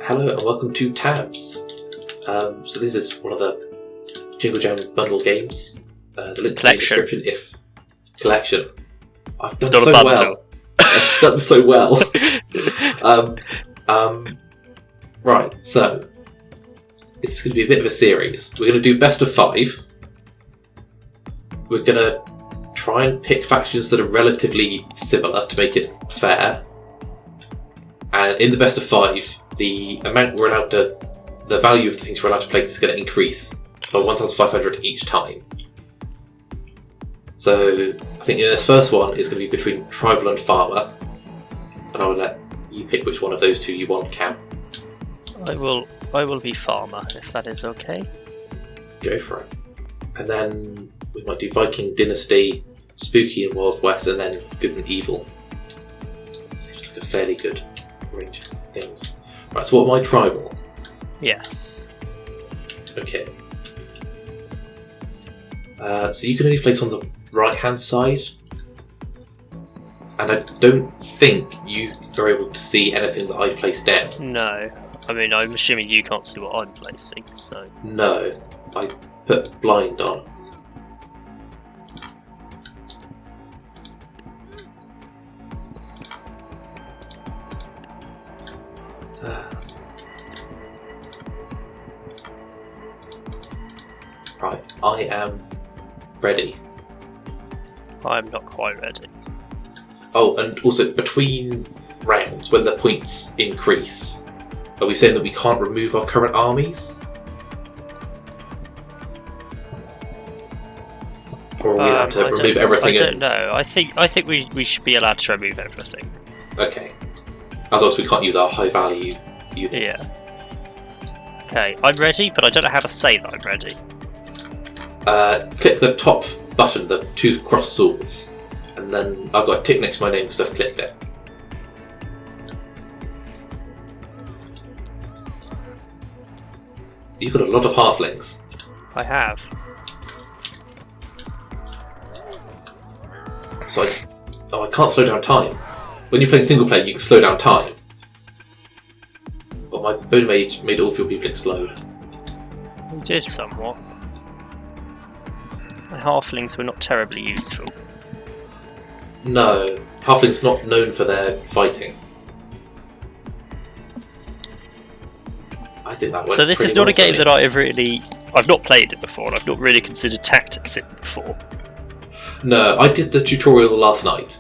Hello and welcome to Tabs. So this is one of the Jingle Jam bundle games. The link in the description. Collection. I've done so well. I've done so well. Right, so it's going to be a bit of a series. We're going to do best of 5. We're going to try and pick factions that are relatively similar to make it fair. And in the best of 5, the amount we're allowed to, the value of the things we're allowed to place is going to increase by 1,500 each time. So I think in this first one is going to be between tribal and farmer, and I will let you pick which one of those two you want, Cam. I will be farmer if that is okay. Go for it. And then we might do Viking Dynasty, Spooky and Wild West, and then Good and Evil. Seems like a fairly good range of things. Right, so what am I, tribal? Yes. Okay. So you can only place on the right hand side, and I don't think you are able to see anything that I place down. No. I mean, I'm assuming you can't see what I'm placing, so... No. I put blind on. Right, I am ready. I'm not quite ready. Oh, and also between rounds, when the points increase, are we saying that we can't remove our current armies? Or are we allowed to remove everything? I don't know. I think we should be allowed to remove everything. Okay. Otherwise we can't use our high value units. Yeah. Okay, I'm ready, but I don't know how to say that I'm ready. Click the top button, the 2 crossed swords, and then I've got a tick next to my name because I've clicked it. You've got a lot of halflings. I have. So I can't slow down time. When you're playing single player, you can slow down time. But my bone mage made all of your people explode. We did somewhat. My halflings were not terribly useful. No, halflings not known for their fighting. I think that went So this pretty is not well a game for that me. I've not played it before, and I've not really considered tactics in it before. No, I did the tutorial last night,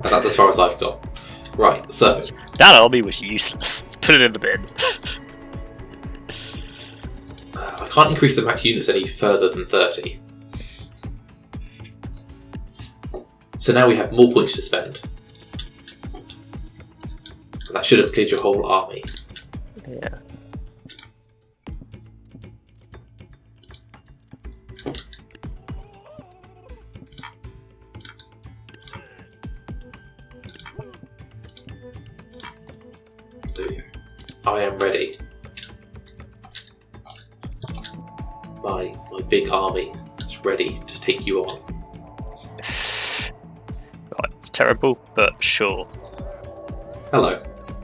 and that's as far as I've got. Right, so... That army was useless. Let's put it in the bin. I can't increase the max units any further than 30. So now we have more points to spend. And that should have cleared your whole army. Yeah. There we go. I am ready. My big army is ready to take you on. Right, it's terrible, but sure. Hello,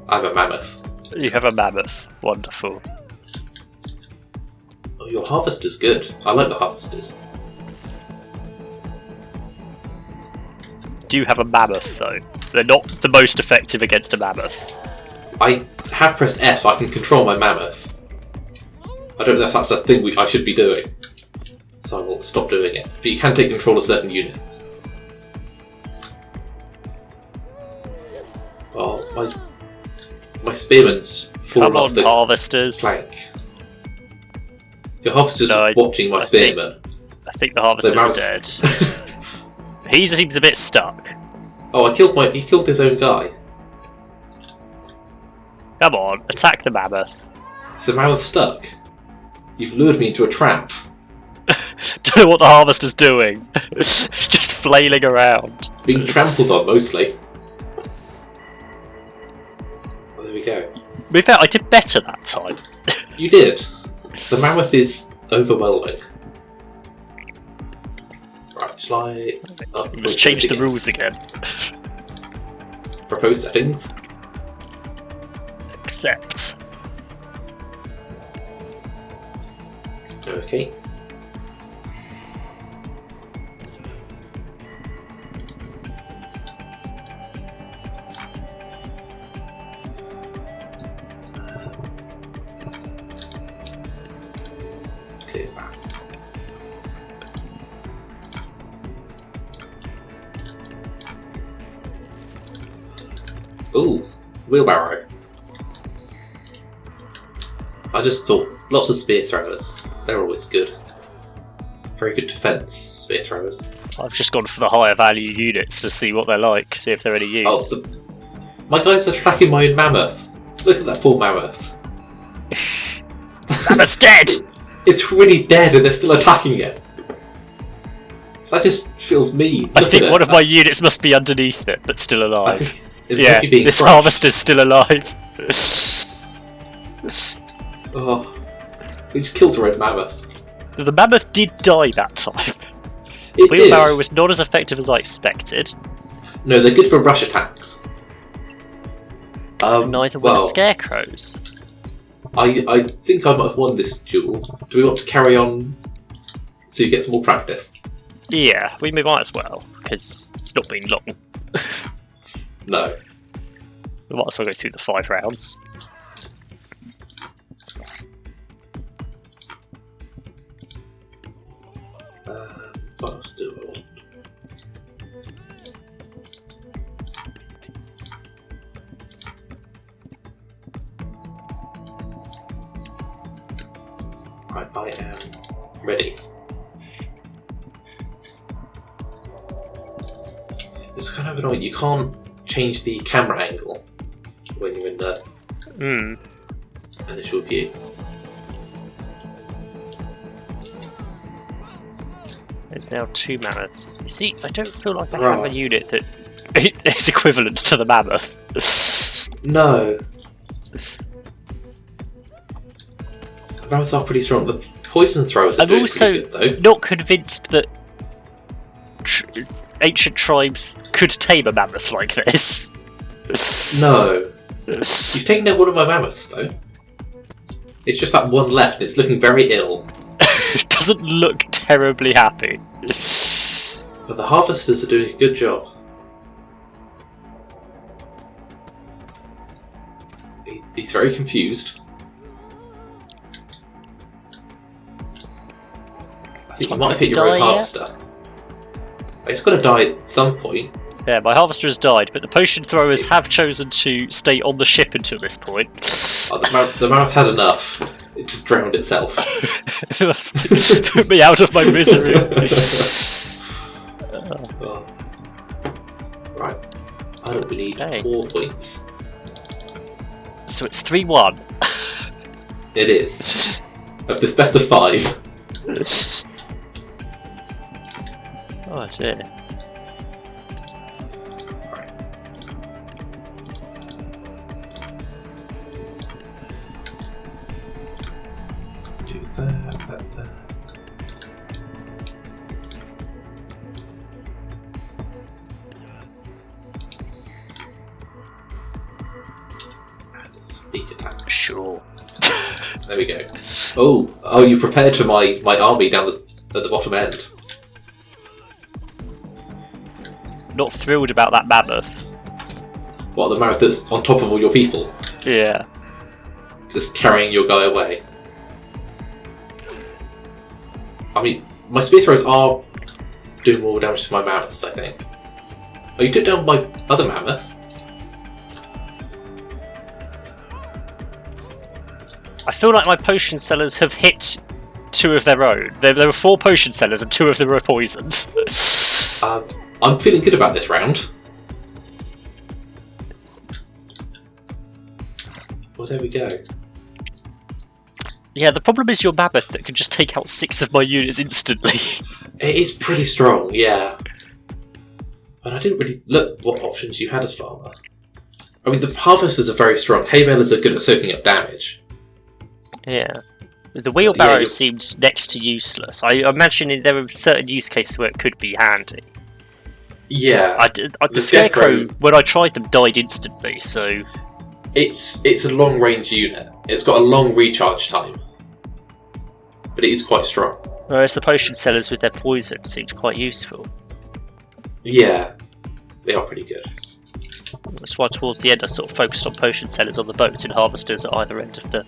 I have a mammoth. You have a mammoth. Wonderful. Oh, your harvester's good. I like the harvesters. Do you have a mammoth, though? They're not the most effective against a mammoth. I have pressed F, I can control my mammoth. I don't know if that's a thing I should be doing, so I will stop doing it. But you can take control of certain units. Oh, my spearman's fallen off the harvesters. plank. Your harvester's watching my spearman. I think the harvesters are dead. He seems a bit stuck. Oh, he killed his own guy. Come on, attack the mammoth. Is the mammoth stuck? You've lured me into a trap. Don't know what the harvester's doing. It's just flailing around. Being trampled on, mostly. Well, there we go. To be fair, I did better that time. You did. The mammoth is overwhelming. Right, shall I... Let's change the rules again. Propose settings. Accept. Okay. Clear that. Ooh, wheelbarrow. I just thought lots of spear throwers. They're always good. Very good defense, spear throwers. I've just gone for the higher value units to see what they're like, see if they're any use. Oh, my guys are tracking my own mammoth. Look at that poor mammoth. Mammoth's dead! It's really dead and they're still attacking it. That just feels mean. I think one of my units must be underneath it, but still alive. Yeah, this crushed. harvester's still alive. Oh, we just killed our own mammoth. The mammoth did die that time. It Wheelbarrow did. was not as effective as I expected. No, they're good for rush attacks. Neither were the scarecrows. I think I might have won this duel. Do we want to carry on so you get some more practice? Yeah, we might as well, because it's not been long. No. We might as well go through the 5 rounds. What else do I want? Right, I am ready. It's kind of annoying. You can't change the camera angle when you're in the initial view. There's now 2 mammoths. You see, I don't feel like I have a unit that is equivalent to the mammoth. No. The mammoths are pretty strong. The poison throwers are doing pretty good, though. I'm also not convinced that ancient tribes could tame a mammoth like this. No. You've taken out one of my mammoths, though. It's just that one left, and it's looking very ill. It doesn't look terribly happy. But the harvesters are doing a good job. He's very confused. I think you might have hit your own harvester. It's got to die at some point. Yeah, my harvester has died, but the potion throwers have chosen to stay on the ship until this point. Oh, the mammoth had enough. It just drowned itself. Put me out of my misery. Oh. Right. I don't believe 4 points. So it's 3-1. It is. Of this best of 5. Oh dear. That. And sneak attack. Sure. There we go. Oh! You prepared for my army down at the bottom end. Not thrilled about that mammoth. What, the mammoth that's on top of all your people? Yeah. Just carrying your guy away. I mean, my spear throwers are doing more damage to my mammoths, I think. Oh, you took down my other mammoth? I feel like my potion sellers have hit 2 of their own. There were 4 potion sellers and 2 of them were poisoned. I'm feeling good about this round. Well, there we go. Yeah, the problem is your mammoth that can just take out 6 of my units instantly. It is pretty strong, yeah. But I didn't really look what options you had as farmer. I mean, the harvesters are very strong. Hay balers are good at soaking up damage. Yeah. The wheelbarrow seemed next to useless. I imagine there were certain use cases where it could be handy. Yeah. The scarecrow, when I tried them, died instantly, so... It's a long-range unit. It's got a long recharge time. but it is quite strong. Whereas the potion sellers with their poison seemed quite useful. Yeah, they are pretty good. That's why towards the end I sort of focused on potion sellers on the boat and harvesters at either end of the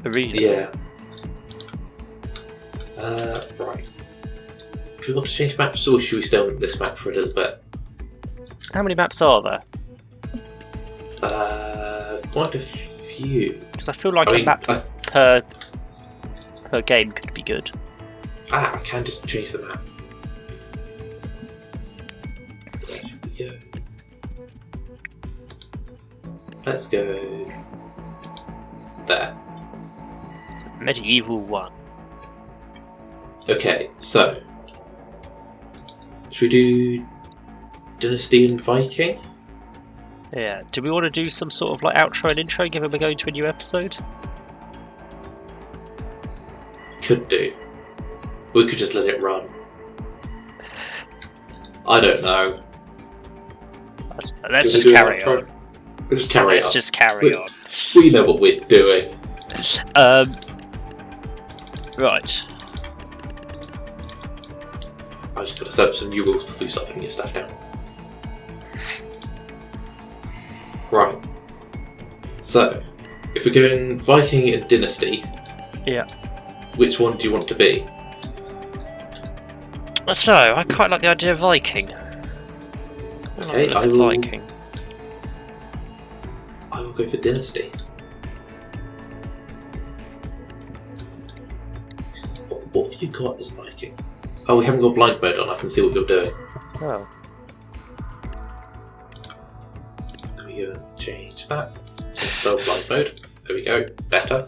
arena. Yeah. Right. Do we want to change maps, or should we stay on this map for a little bit? How many maps are there? Quite a few. Because I feel like a map per game could be good. I can just change the map. Where should we go? Let's go there. Medieval 1. Okay, so should we do Dynasty and Viking? Yeah. Do we want to do some sort of like outro and intro given we're going to a new episode? Could do. We could just let it run. I don't know. Let's just carry on. We'll just carry on. Let's just carry on. We know what we're doing. Right. I just gotta set up some new rules before you start putting your stuff down. Right. So, if we're going Viking and Dynasty, Yeah. which one do you want to be? I don't know. I quite like the idea of Viking. Okay, I will. Viking. I will go for Dynasty. What have you got as Viking? Oh, we haven't got blind mode on. I can see what you're doing. Oh. Let me go and change that. So blind mode. There we go. Better.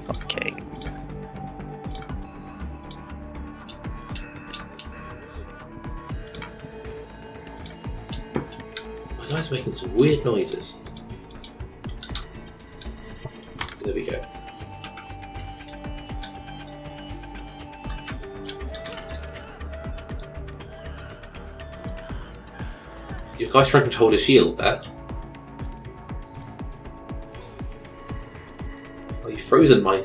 Okay. My guy's making some weird noises. There we go. Your guy's struggling to hold a shield there. Oh, you've frozen my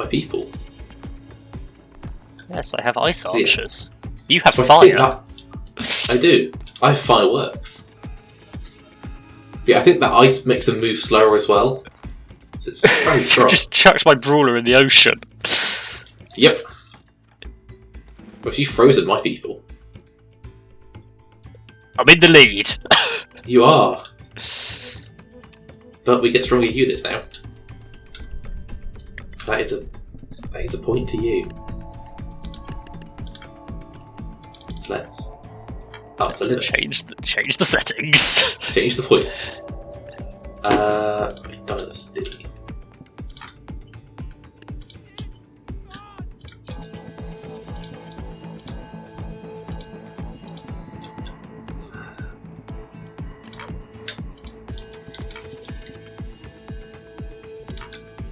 people. Yes, I have ice So, yeah. archers. You have So fire. I do. I have fireworks. Yeah, I think that ice makes them move slower as well. So it's very strong. Just chucked my brawler in the ocean. Yep. Well, she's frozen my people. I'm in the lead. You are. But we get stronger units now. That is a point to you. So let's up the limit. Change the settings. Change the points. Dynasty.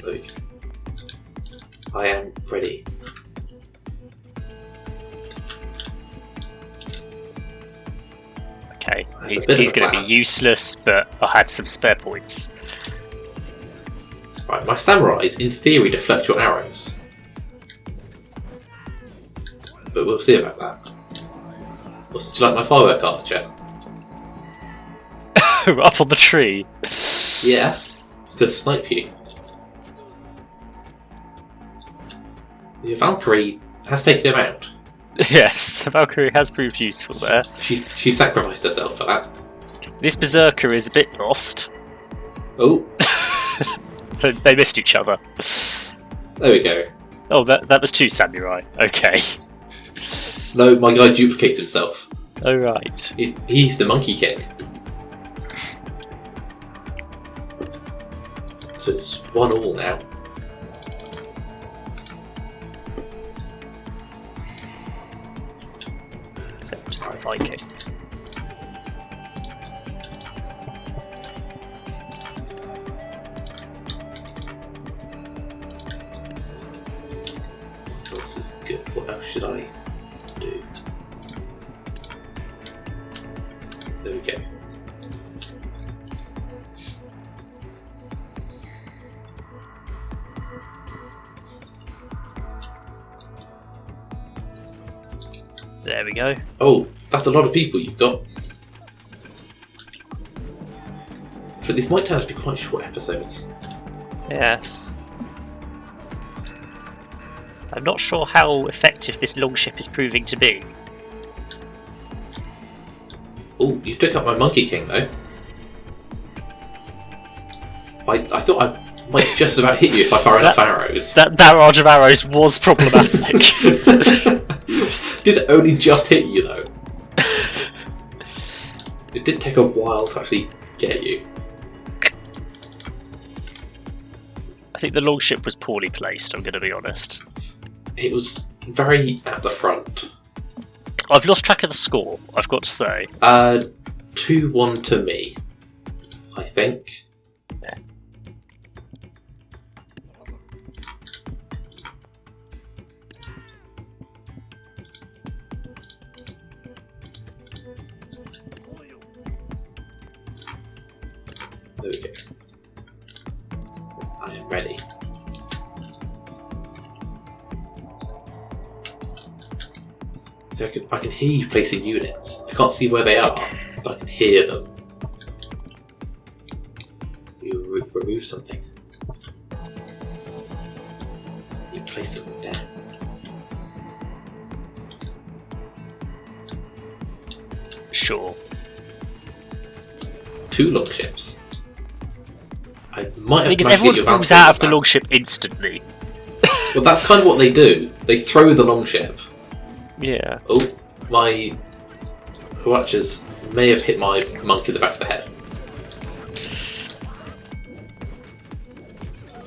Okay. I am ready. Okay, he's going to be useless, but I had some spare points. Right, my samurais in theory deflect your arrows. But we'll see about that. Also, do you like my firework archer? Up on the tree. Yeah, it's gonna snipe you. The Valkyrie has taken him out. Yes, the Valkyrie has proved useful there. She sacrificed herself for that. This berserker is a bit lost. Oh, They missed each other. there we go. Oh, that was two samurai. Okay. No, my guy duplicates himself. Oh right. He's the monkey king. So it's 1-1 now. Except Viking. This is good. What else should I do? There we go. There we go. Oh, that's a lot of people you've got. But these might turn out to be quite short episodes. Yes. I'm not sure how effective this longship is proving to be. Oh, you took up my Monkey King though. I thought I might just about hit you if I fire enough arrows. That barrage of arrows was problematic. Did it only just hit you though? It did take a while to actually get you. I think the longship was poorly placed, I'm going to be honest. It was very at the front. I've lost track of the score, I've got to say. 2-1 to me, I think. Yeah. There we go. I am ready. So I can hear you placing units. I can't see where they are, but I can hear them. You remove something. You place them down. Sure. 2 longships. I might have Because managed to everyone get your falls bounce out of the back. longship instantly. Well, that's kind of what they do. They throw the longship. Yeah. Oh, my Watchers may have hit my monk in the back of the head.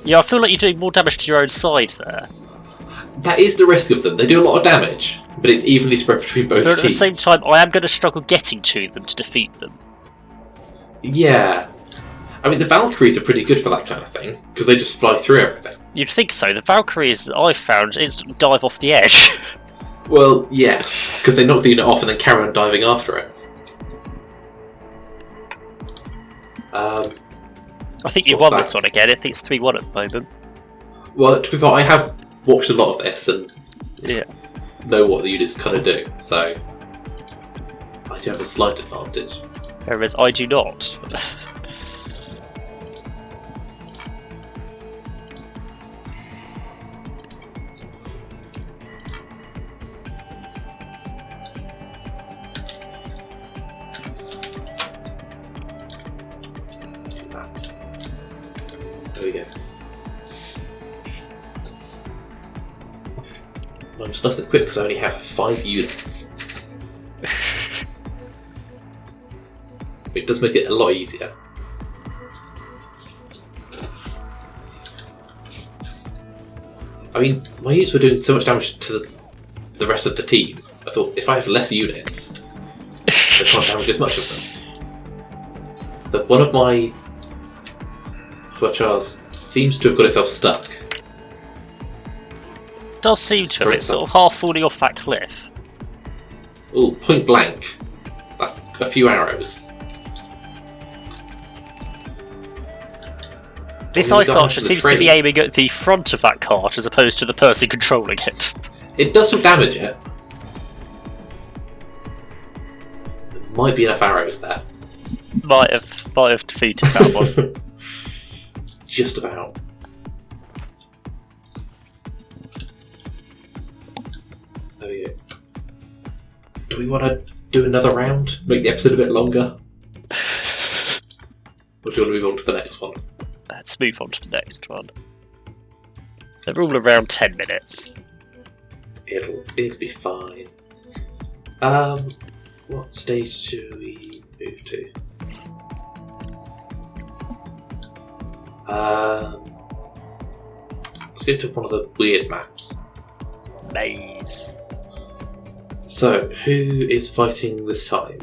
Yeah, I feel like you're doing more damage to your own side there. That is the risk of them. They do a lot of damage, but it's evenly spread between both But at the teams. same time, I am going to struggle getting to them to defeat them. Yeah. I mean, the Valkyries are pretty good for that kind of thing, because they just fly through everything. You'd think so. The Valkyries that I've found instantly dive off the edge. Well, yes, because they knock the unit off and then carry on diving after it. I think you've won this one again. I think it's 3-1 at the moment. Well, to be fair, I have watched a lot of this and Yeah. know what the units kind of do, so I do have a slight advantage. Whereas I do not. There we go. I'm just nice and quick because I only have 5 units. It does make it a lot easier. I mean, my units were doing so much damage to the rest of the team. I thought, if I have less units, I can't damage as much of them. But one of my Montage seems to have got itself stuck. Does seem to have. It's sort of half falling off that cliff. Oh, point blank. That's a few arrows. This I mean, ice we got archer onto the seems to be train. aiming at the front of that cart as opposed to the person controlling it. It does some damage, it. There might be enough arrows there. Might have defeated that one. Just about. There we go. Do we want to do another round? Make the episode a bit longer? Or do you want to move on to the next one? Let's move on to the next one. They're all around 10 minutes. It'll be fine. What stage should we move to? Let's go to one of the weird maps. Maze. So, who is fighting this time?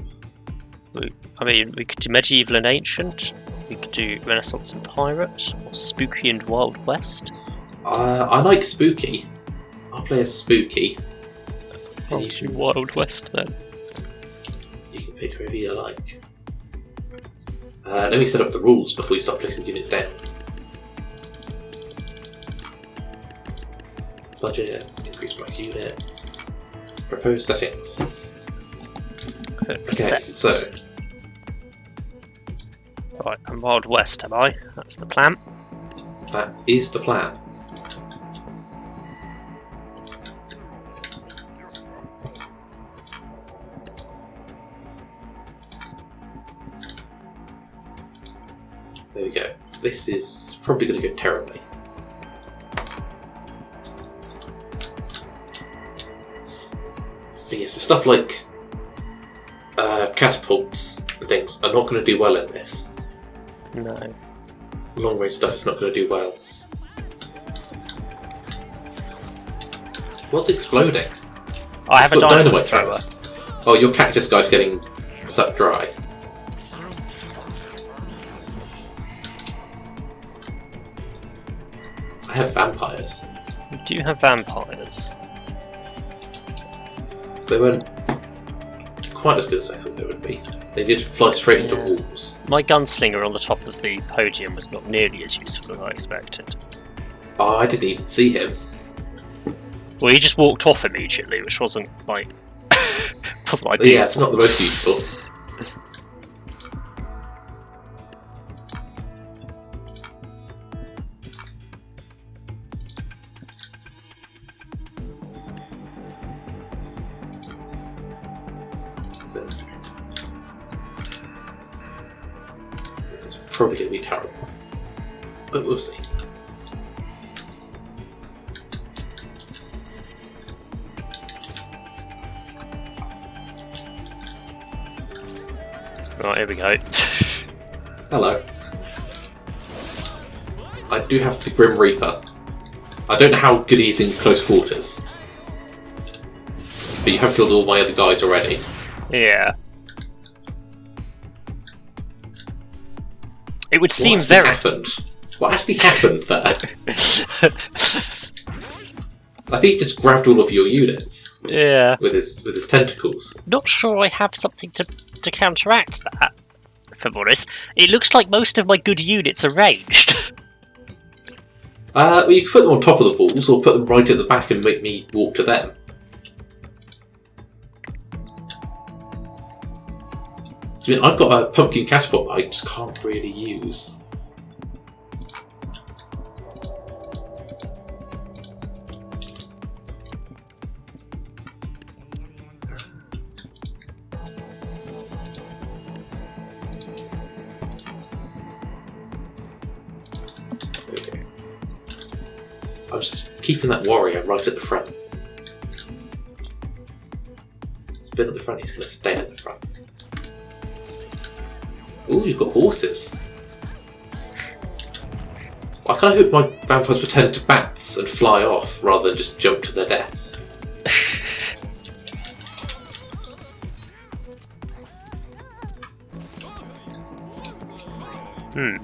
I mean, we could do medieval and ancient. We could do Renaissance and pirate, or spooky and Wild West. I like spooky. I'll play as spooky. I'll do Wild West then. You can pick whoever you like. Let me set up the rules before you start placing units down. Budget, increase my units. Propose settings. Okay, Accept. so Right, I'm Wild West, am I? That's the plan. that is the plan. There we go. This is probably going to go terribly. But yeah, so stuff like catapults and things are not going to do well in this. No. Long range stuff is not going to do well. What's exploding? I have a Got dynamite thrower. throws. Oh, your cactus guy's getting sucked dry. I have vampires. You do have vampires. They weren't quite as good as I thought they would be. They did fly straight into walls. My gunslinger on the top of the podium was not nearly as useful as I expected. Oh, I didn't even see him. Well, he just walked off immediately, which wasn't like wasn't ideal. Yeah, it's not the most useful. This is probably going to be terrible, but we'll see. Right, here we go. Hello. I do have the Grim Reaper. I don't know how good he is in close quarters. But you have killed all my other guys already. Yeah. It would seem What very. happened? What actually happened there? I think he just grabbed all of your units Yeah. with his tentacles. Not sure I have something to counteract that. If I'm honest, it looks like most of my good units are ranged. Well, you can put them on top of the walls, or put them right at the back and make me walk to them. I mean, I've got a pumpkin catapult that I just can't really use. Okay. I was just keeping that warrior right at the front. He's been at the front, he's going to stay at the front. Ooh, you've got horses. I kind of hope my vampires pretend to bats and fly off rather than just jump to their deaths.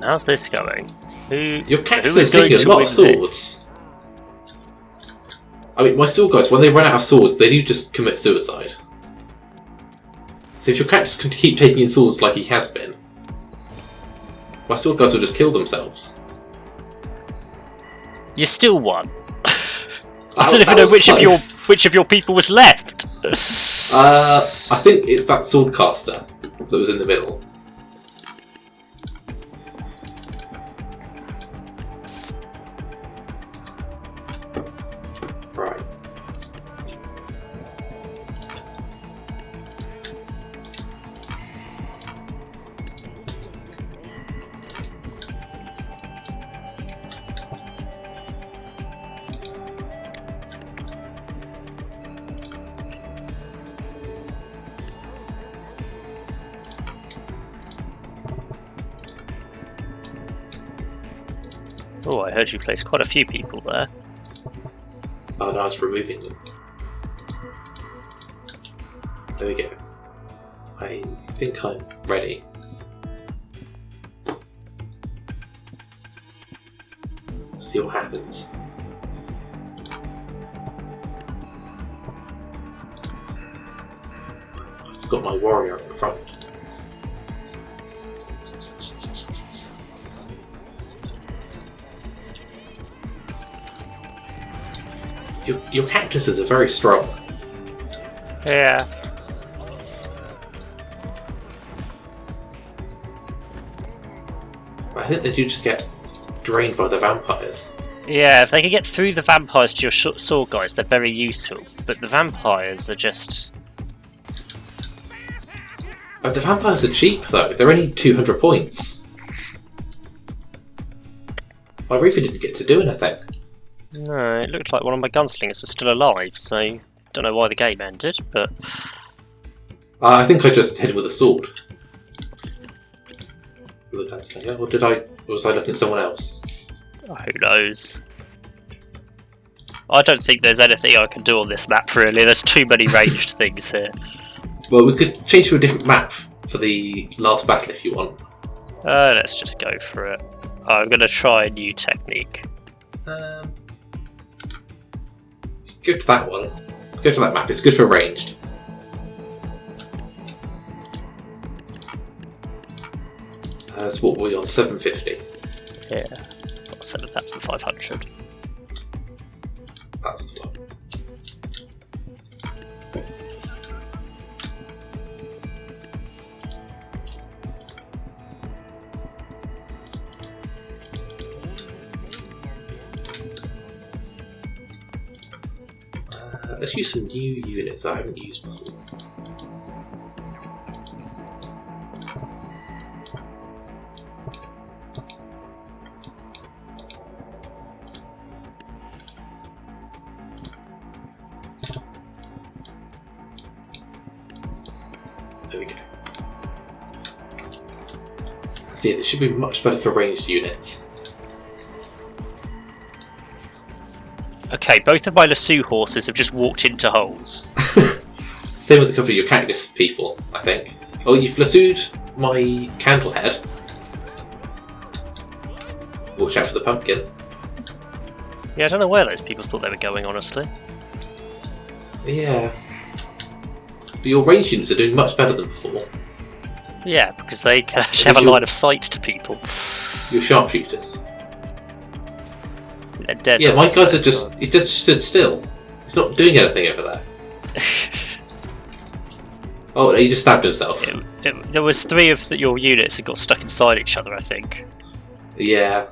How's this going? Your cactus who is is going getting to a lot win of swords. I mean, my sword guys, when they run out of swords, they do just commit suicide. So if your cactus can keep taking in swords like he has been, my sword guys will just kill themselves. You still won. I don't even know which of your people was left. I think it's that swordcaster that was in the middle. Right. Oh, I heard you placed quite a few people there. Oh no, I was removing them. There we go. I think I'm ready. See what happens. I've got my warrior up the front. Your cactuses are very strong. Yeah. I think they do just get drained by the vampires. Yeah, if they can get through the vampires to your sword guys, they're very useful. But the vampires are just... Oh, the vampires are cheap though. They're only 200 points. I really didn't get to do anything. No, it looked like one of my gunslingers was still alive, so... Don't know why the game ended, but... I think I just hit him with a sword. With a gunslinger, or did I... Or was I looking at someone else? Who knows? I don't think there's anything I can do on this map, really. There's too many ranged things here. Well, we could change to a different map for the last battle if you want. Let's just go for it. I'm going to try a new technique. Go to that one. Go to that map, it's good for ranged. So what were we on? 750? Yeah. Got 7,500. That's the one. Let's use some new units that I haven't used before. There we go. So yeah, this should be much better for ranged units. Okay, both of my lasso horses have just walked into holes. Same with a couple of your cactus people, I think. Oh, you've lassoed my candlehead. Watch out for the pumpkin. Yeah, I don't know where those people thought they were going, honestly. Yeah. But your range units are doing much better than before. Yeah, because they can actually have a line of sight to people. Your sharpshooters. They're dead. Yeah, my guys are just... He just stood still. He's not doing anything over there. Oh, he just stabbed himself. There was 3 of your units that got stuck inside each other, I think. Yeah.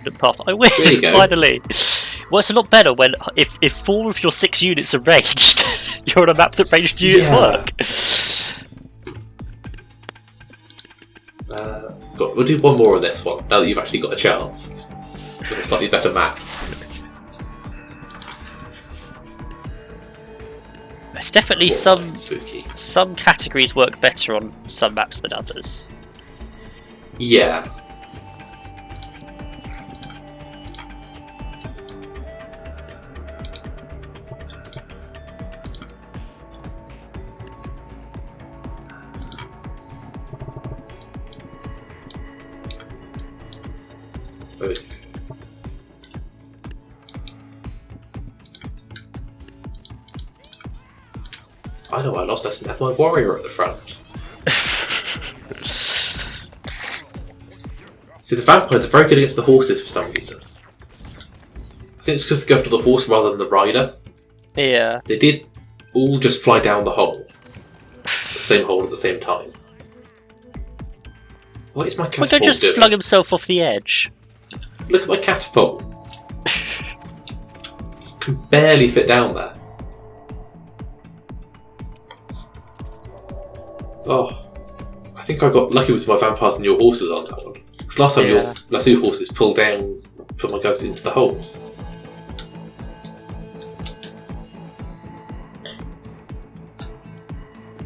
The path. I win, finally! Well, it's a lot better when if 4 of your 6 units are ranged, you're on a map that ranged units work. We'll do one more on this one, now that you've actually got a chance. With a slightly better map. There's definitely some spooky. Some categories work better on some maps than others. Yeah. I know I lost. I didn't have my warrior at the front. See, the vampires are very good against the horses for some reason. I think it's because they go after the horse rather than the rider. Yeah. They did all just fly down the hole. The same hole at the same time. What is my catapult Haugen just doing? flung himself off the edge. Look at my catapult. It can barely fit down there. Oh, I think I got lucky with my vampires and your horses on that one. Because last time your lasso horses pulled down, put my guys into the holes.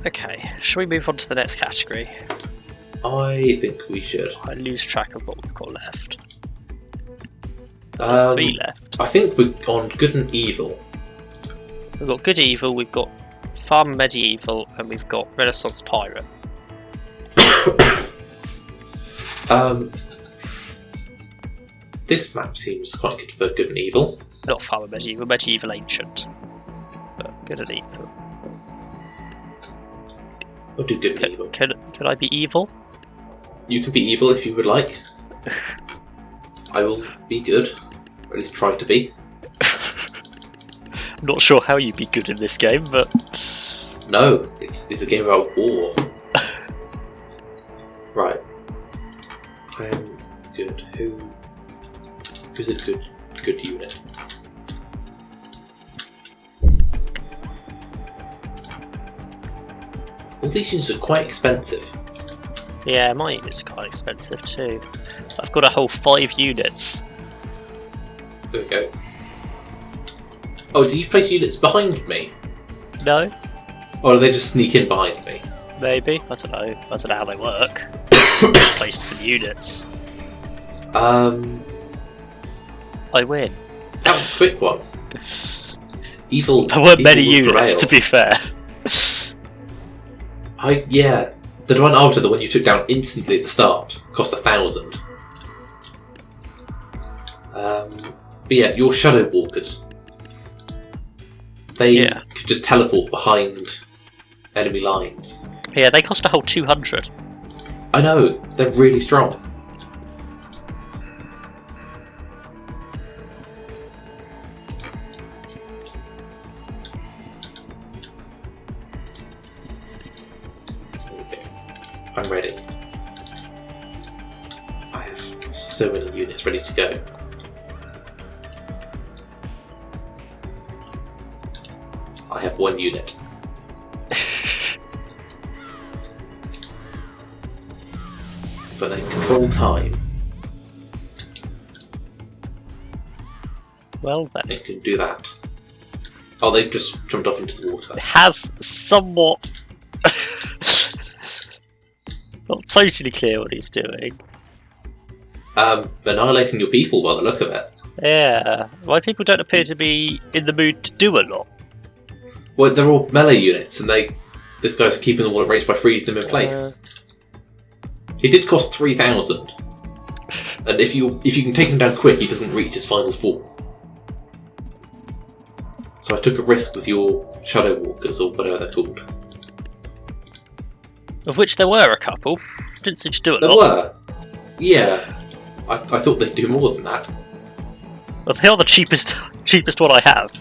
Okay, shall we move on to the next category? I think we should. I lose track of what we've got left. There's 3 left. I think we're on good and evil. We've got good evil, we've got farm medieval, and we've got Renaissance pirate. This map seems quite good for good and evil. Not farmer medieval, medieval ancient. But good and evil. I'll do good and evil. Can I be evil? You can be evil if you would like. I will be good. Or at least try to be. I'm not sure how you'd be good in this game, but... No, it's a game about war. Right. Good. Who's a good unit? All these units are quite expensive. Yeah, my unit's quite expensive too. I've got a whole 5 units. There we go. Oh, do you place units behind me? No. Or do they just sneak in behind me? Maybe. I don't know. I don't know how they work. Placed some units. I win. That was a quick one. Evil. There weren't many prevail. units, to be fair. Yeah. The one after the one you took down instantly at the start cost 1,000. But yeah, your Shadow Walkers. They could just teleport behind enemy lines. Yeah, they cost a whole 200. I know, they're really strong. I'm ready. I have so many units ready to go. I have 1 unit. But they control time. Well then. They can do that. Oh, they've just jumped off into the water. It has somewhat... Not totally clear what he's doing. Annihilating your people by the look of it. Yeah. My people don't appear to be in the mood to do a lot. Well, they're all melee units, and this guy's keeping them all at range by freezing them in place. He did cost 3,000, and if you can take him down quick, he doesn't reach his final form. So I took a risk with your Shadow Walkers, or whatever they're called. Of which there were a couple. Didn't seem to do a lot. There were. Yeah. I thought they'd do more than that. Well, they are the cheapest one I have.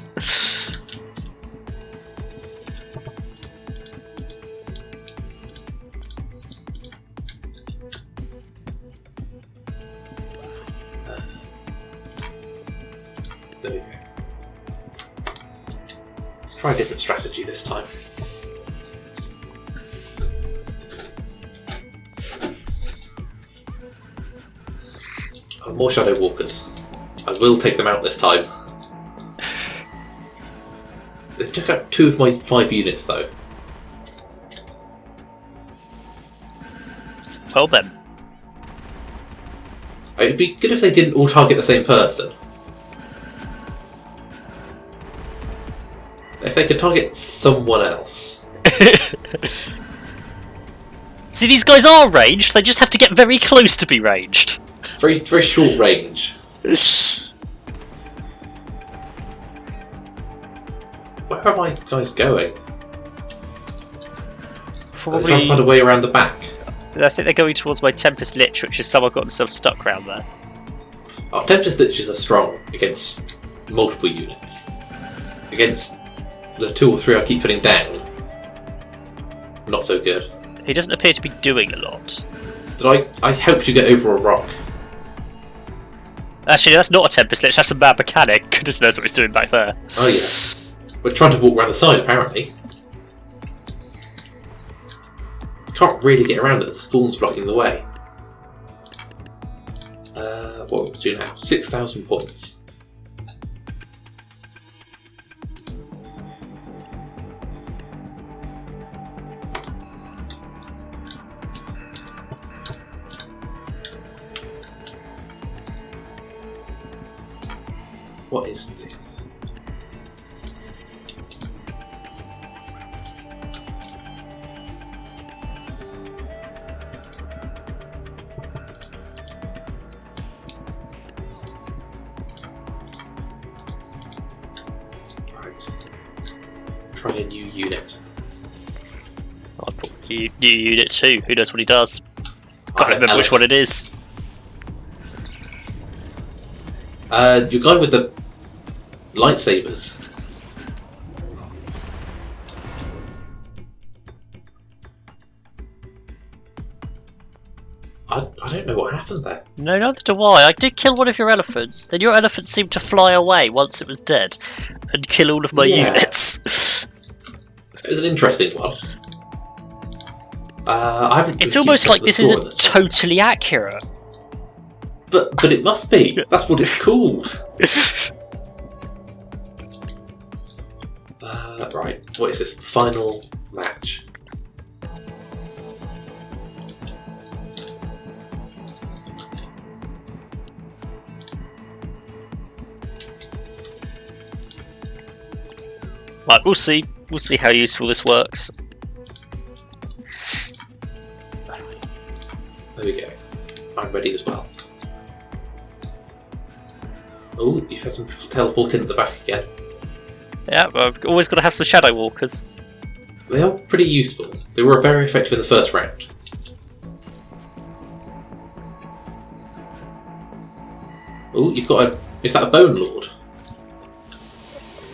There we go. Let's try a different strategy this time. More Shadow Walkers. I will take them out this time. They took out 2 of my 5 units though. Well then. It'd be good if they didn't all target the same person. If they could target someone else. See, these guys are ranged, they just have to get very close to be ranged. Very, very short range. Where are my guys going? Probably. They're trying to find a way around the back. I think they're going towards my Tempest Lich, which is someone got themselves stuck round there. Our Tempest Liches are strong against multiple units. Against the 2 or 3 I keep putting down, not so good. He doesn't appear to be doing a lot. Did I helped you get over a rock? Actually, that's not a Tempest Lich, that's a mad mechanic. Goodness knows what he's doing back there. Oh yeah. We're trying to walk around the side apparently. Can't really get around it, the storm's blocking the way. What will we do now? 6,000 points. What is this? Right. Try a new unit. I put new unit 2, who knows what he does? Can't remember which one it is. Your guy with the lightsabers. I don't know what happened there. No, neither do I. I did kill one of your elephants. Then your elephant seemed to fly away once it was dead and kill all of my units. It was an interesting one. It's almost like this isn't totally accurate. But it must be. That's what it's called. Right, what is this? Final match. Right, we'll see. We'll see how useful this works. There we go. I'm ready as well. Oh, you've had some people teleport in at the back again. Yeah, but I've always got to have some shadow walkers. They are pretty useful. They were very effective in the first round. Oh, you've got a... Is that a Bone Lord?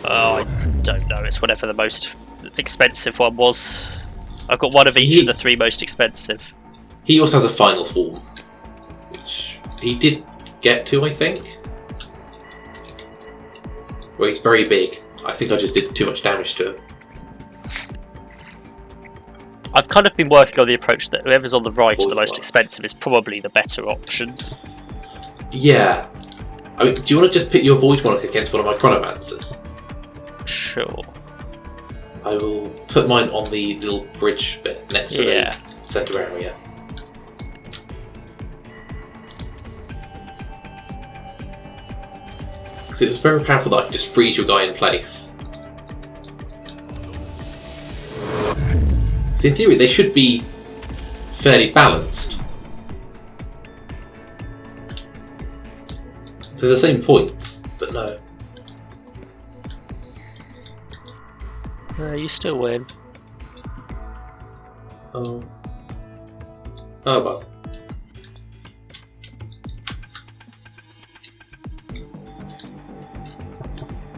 Oh, I don't know. It's whatever the most expensive one was. I've got one of each of the 3 most expensive. He also has a final form, which he did get to, I think. Well, he's very big. I think I just did too much damage to him. I've kind of been working on the approach that whoever's on the right, the most expensive, is probably the better options. Yeah. I mean, do you want to just pit your Void Monarch against one of my Chronomancers? Sure. I will put mine on the little bridge bit next to the centre area. Because it was very powerful that I could just freeze your guy in place. So in theory they should be fairly balanced. They're the same points, but no. You still win. Oh. Oh well.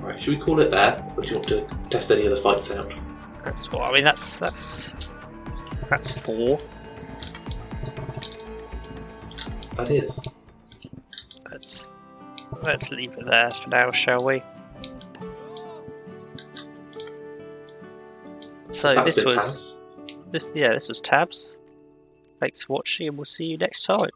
Right, should we call it there? Or do you want to test any other fights out? That's what I mean. That's 4. That is. Let's leave it there for now, shall we? So this was tabs. Thanks for watching, and we'll see you next time.